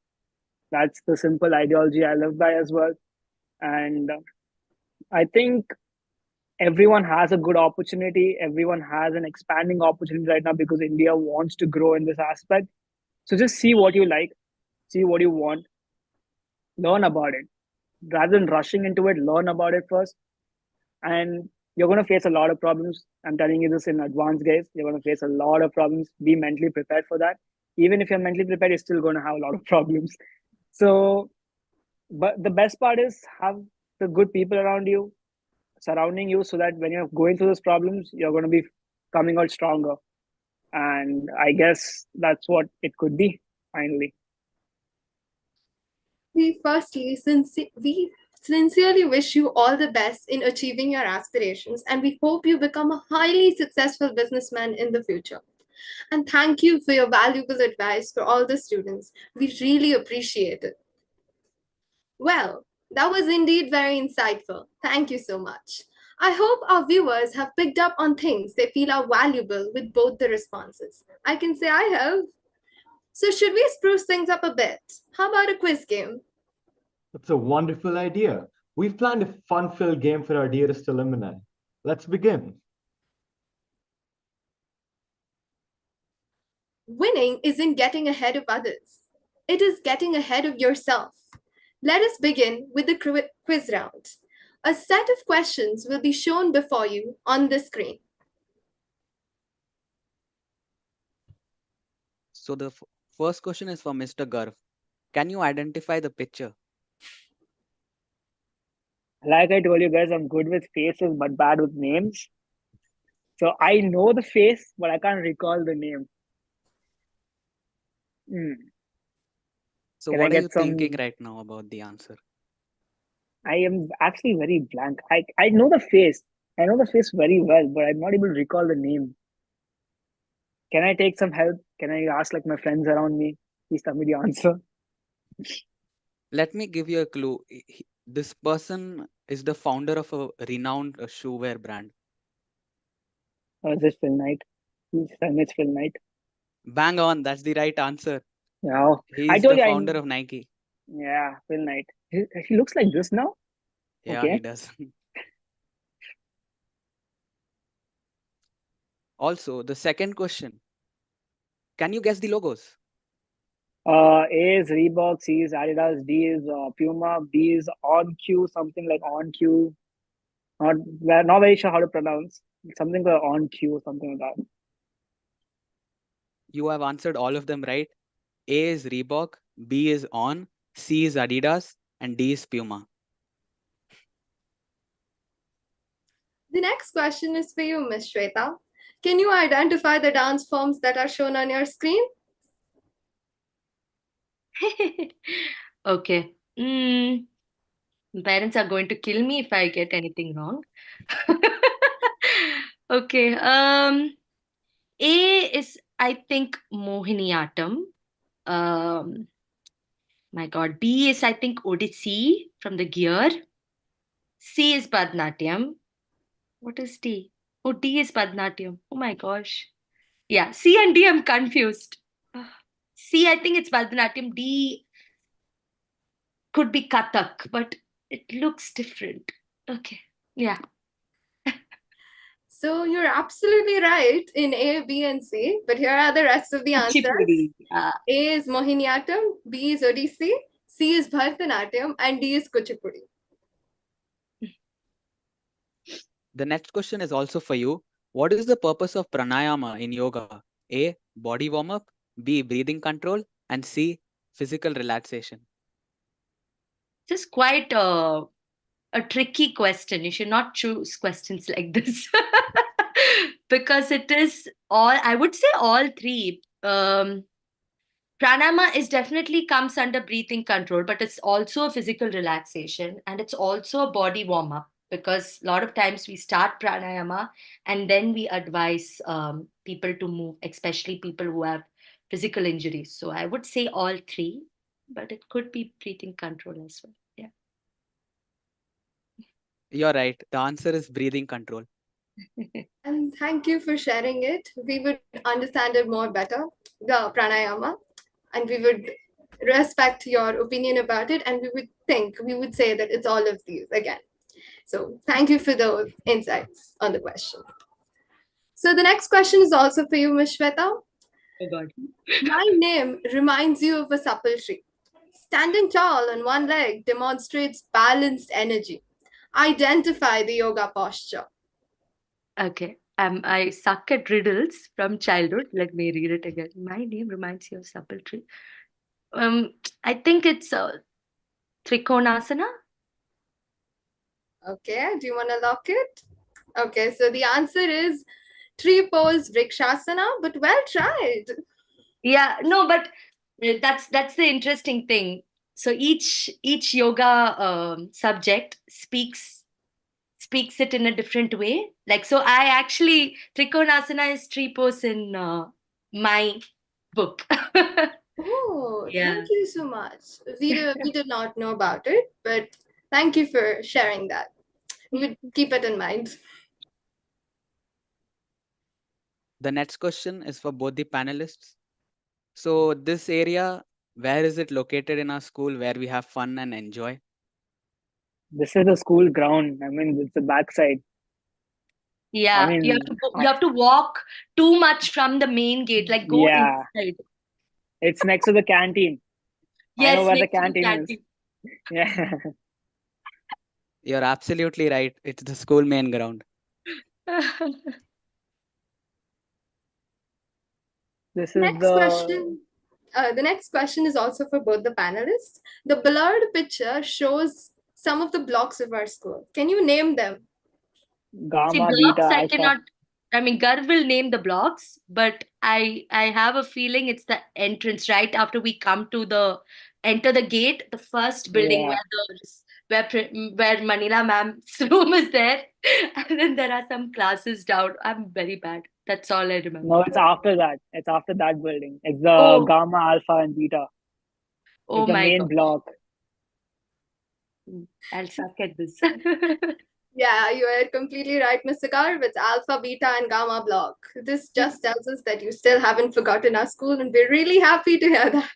S5: That's the simple ideology I live by as well. And I think everyone has a good opportunity. Everyone has an expanding opportunity right now because India wants to grow in this aspect. So just see what you like, see what you want, learn about it. Rather than rushing into it, learn about it first. And you're going to face a lot of problems. I'm telling you this in advance, guys. You're going to face a lot of problems. Be mentally prepared for that. Even if you're mentally prepared, you're still going to have a lot of problems. So, but the best part is have the good people around you, surrounding you, so that when you're going through those problems, you're going to be coming out stronger. And I guess that's what it could be finally.
S1: We sincerely wish you all the best in achieving your aspirations, and we hope you become a highly successful businessman in the future. And thank you for your valuable advice for all the students. We really appreciate it. Well, that was indeed very insightful. Thank you so much. I hope our viewers have picked up on things they feel are valuable with both the responses. I can say I have. So should we spruce things up a bit? How about a quiz game?
S6: That's a wonderful idea. We've planned a fun-filled game for our dearest alumni. Let's begin.
S1: Winning isn't getting ahead of others. It is getting ahead of yourself. Let us begin with the quiz round. A set of questions will be shown before you on the screen.
S2: So the first question is for Mr. Garv. Can you identify the picture?
S5: Like I told you guys, I'm good with faces but bad with names. So I know the face, but I can't recall the name.
S2: So
S5: Can I
S2: what are
S5: get
S2: you
S5: some?
S2: thinking right now about the answer?
S5: I am actually very blank. I know the face. I know the face very well, but I'm not able to recall the name. Can I take some help? Can I ask like my friends around me? Please tell me the answer.
S2: Let me give you a clue. This person is the founder of a renowned shoe wear brand.
S5: Or is it Phil Knight? Please tell me it's Phil Knight.
S2: Bang on, that's the right answer.
S5: Yeah,
S2: He
S5: I
S2: is
S5: told
S2: the
S5: you.
S2: founder of Nike.
S5: Yeah, Phil Knight. He looks like this now.
S2: Yeah,
S5: Okay.
S2: he does. Also, the second question. Can you guess the logos?
S5: A is Reebok, C is Adidas, D is Puma, B is On Q, something like On Q. Not very sure how to pronounce. Something like On Q, something like that.
S2: You have answered all of them right. A is Reebok, B is On, C is Adidas, and D is Puma.
S1: The next question is for you, Ms. Shweta. Can you identify the dance forms that are shown on your screen?
S7: Okay. Parents are going to kill me if I get anything wrong. Okay. A is, I think, Mohiniyattam. My God. B is, I think, Odissi from the gear. C is Bharatanatyam. What is D? Oh, D is Bharatanatyam. Oh my gosh. Yeah, C and D, I'm confused. C, I think it's Bharatanatyam. D could be Kathak, but it looks different. Okay. Yeah.
S1: So you're absolutely right in A, B, and C, but here are the rest of the answers.
S7: Kuchipudi.
S1: A is Mohiniyattam, B is Odissi, C is Bharatanatyam, and D is Kuchipudi.
S2: The next question is also for you. What is the purpose of pranayama in yoga? A, body warm-up, B, breathing control, and C, physical relaxation.
S7: Just quite a tricky question. You should not choose questions like this. Because it is all, I would say all three. Pranayama is definitely comes under breathing control, but it's also a physical relaxation and it's also a body warm up, because a lot of times we start pranayama and then we advise people to move, especially people who have physical injuries. So I would say all three, but it could be breathing control as well. Yeah.
S2: You're right. The answer is breathing control.
S1: And thank you for sharing it. We would understand it more better, the pranayama, and we would respect your opinion about it, and we would say that it's all of these again. So thank you for those insights on the question. So the next question is also for you, Ms. Shweta.
S7: Oh God.
S1: My name reminds you of a supple tree. Standing tall on one leg demonstrates balanced energy. Identify the yoga posture.
S7: Okay. I suck at riddles from childhood. Let me read it again. My name reminds you of supple tree. I think it's Trikonasana.
S1: Okay, do you want to lock it? Okay, so the answer is tree pose vrikshasana, but well tried.
S7: Yeah, no, but that's the interesting thing. So each yoga subject speaks it in a different way. Like, so I actually Trikonasana is tree pose in my book.
S1: Oh,
S7: Yeah.
S1: thank you so much. We did not know about it, but thank you for sharing that. We would keep it in mind.
S2: The next question is for both the panelists. So this area, where is it located in our school where we have fun and enjoy?
S5: This is the school ground. I mean, it's the backside.
S7: Yeah,
S5: I
S7: you have
S5: mean,
S7: to you have to walk too much from the main gate, like go
S5: yeah,
S7: inside.
S5: it's next to the canteen. I know
S7: Yes,
S5: where the
S7: next to the
S5: canteen is.
S7: canteen.
S5: Yeah.
S2: You're absolutely right. It's the school main ground.
S5: This is
S1: Next question. The next question is also for both the panelists. The blurred picture shows some of the blocks of our school. Can you name them?
S7: See,
S5: gamma, beta,
S7: blocks, I
S5: alpha.
S7: cannot. I mean, Garv will name the blocks, but I have a feeling it's the entrance right after we come to the enter the gate, the first building
S5: Yeah.
S7: where Manila ma'am's room is there, and then there are some classes down. I'm very bad. That's all I remember.
S5: No, it's after that. It's after that building. It's the
S7: Oh,
S5: gamma, alpha, and beta.
S7: oh
S5: It's the
S7: my
S5: main
S7: God.
S5: block.
S7: I'll suck at this.
S1: Yeah, you are completely right, Mr. Garv. It's alpha, beta, and gamma block. This just tells us that you still haven't forgotten our school, and we're really happy to hear that.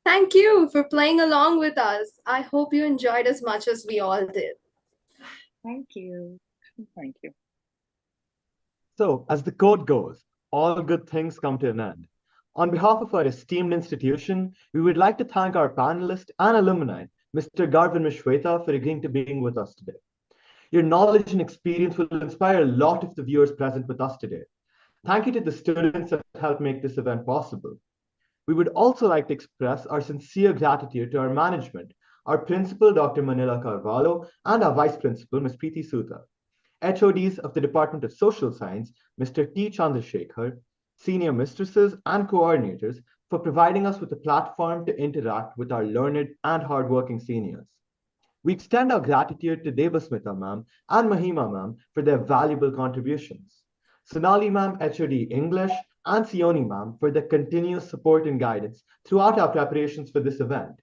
S1: Thank you for playing along with us. I hope you enjoyed as much as we all did.
S7: Thank you.
S5: Thank you.
S6: So, as the quote goes, all good things come to an end. On behalf of our esteemed institution, we would like to thank our panelists and alumni, Mr. Garv and Ms. Shweta, for agreeing to being with us today. Your knowledge and experience will inspire a lot of the viewers present with us today. Thank you to the students that helped make this event possible. We would also like to express our sincere gratitude to our management, our principal, Dr. Manila Carvalho, and our vice principal, Ms. Preeti Suta, HODs of the Department of Social Science, Mr. T. Chandrasekhar, senior mistresses and coordinators for providing us with a platform to interact with our learned and hardworking seniors. We extend our gratitude to Devasmita ma'am and Mahima ma'am for their valuable contributions. Sonali ma'am, HOD English, and Sioni ma'am for their continuous support and guidance throughout our preparations for this event.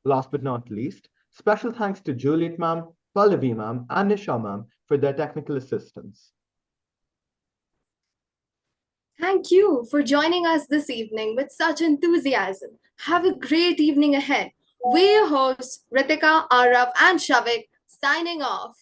S6: Last but not least, special thanks to Juliet ma'am, Pallavi ma'am, and Nisha ma'am for their technical assistance.
S1: Thank you for joining us this evening with such enthusiasm. Have a great evening ahead. We're your hosts, Ritika, Arav, and Shavik, signing off.